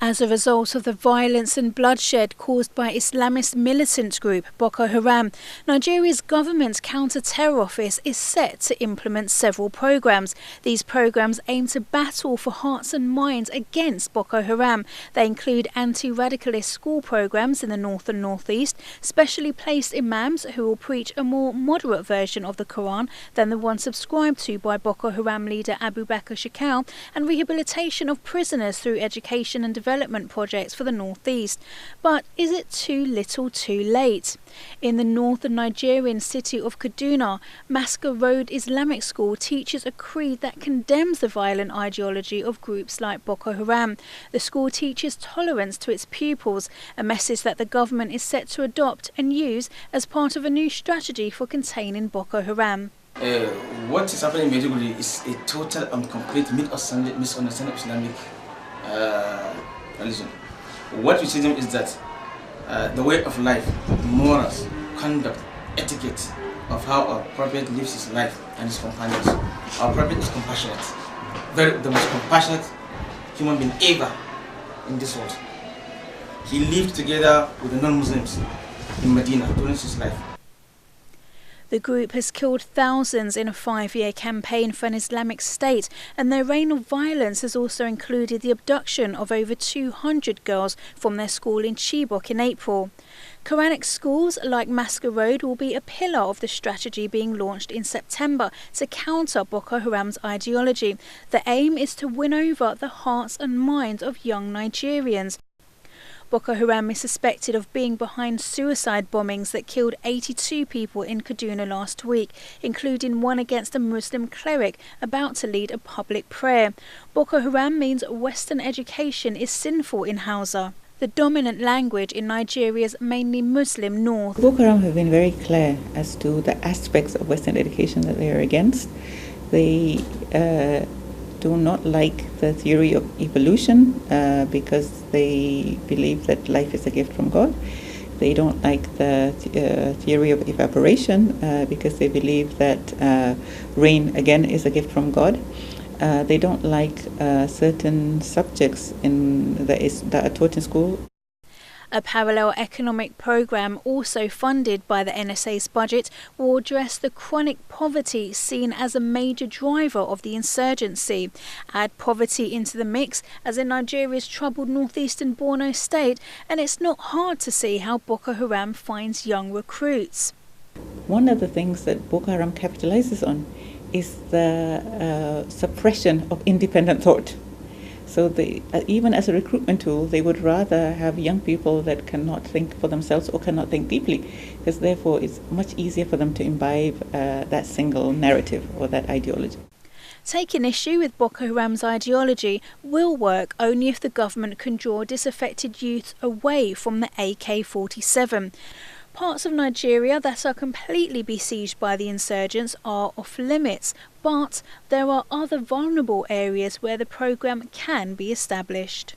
As a result of the violence and bloodshed caused by Islamist militant group Boko Haram, Nigeria's government's counter-terror office is set to implement several programs. These programs aim to battle for hearts and minds against Boko Haram. They include anti-radicalist school programs in the north and northeast, specially placed imams who will preach a more moderate version of the Quran than the one subscribed to by Boko Haram leader Abu Bakr Shekau, and rehabilitation of prisoners through education and development projects for the northeast. But is it too little too late? In the northern Nigerian city of Kaduna, Masker Road Islamic School teaches a creed that condemns the violent ideology of groups like Boko Haram. The school teaches tolerance to its pupils, a message that the government is set to adopt and use as part of a new strategy for containing Boko Haram. What is happening in Maiduguri is a total and complete misunderstanding of Islamic religion. What we see them is that the way of life, morals, conduct, etiquette of how our Prophet lives his life and his companions. Our Prophet is compassionate, the most compassionate human being ever in this world. He lived together with the non-Muslims in Medina during his life. The group has killed thousands in a 5-year campaign for an Islamic state, and their reign of violence has also included the abduction of over 200 girls from their school in Chibok in April. Quranic schools like Masker Road will be a pillar of the strategy being launched in September to counter Boko Haram's ideology. The aim is to win over the hearts and minds of young Nigerians. Boko Haram is suspected of being behind suicide bombings that killed 82 people in Kaduna last week, including one against a Muslim cleric about to lead a public prayer. Boko Haram means Western education is sinful in Hausa, the dominant language in Nigeria's mainly Muslim north. Boko Haram have been very clear as to the aspects of Western education that they are against. They do not like the theory of evolution because they believe that life is a gift from God. They don't like the theory of evaporation because they believe that rain again is a gift from God. They don't like certain subjects that are taught in school. A parallel economic programme also funded by the NSA's budget will address the chronic poverty seen as a major driver of the insurgency. Add poverty into the mix, as in Nigeria's troubled northeastern Borno state, and it's not hard to see how Boko Haram finds young recruits. One of the things that Boko Haram capitalizes on is the suppression of independent thought. So even as a recruitment tool, they would rather have young people that cannot think for themselves or cannot think deeply, because therefore it's much easier for them to imbibe that single narrative or that ideology. Taking issue with Boko Haram's ideology will work only if the government can draw disaffected youth away from the AK-47. Parts of Nigeria that are completely besieged by the insurgents are off limits, but there are other vulnerable areas where the programme can be established.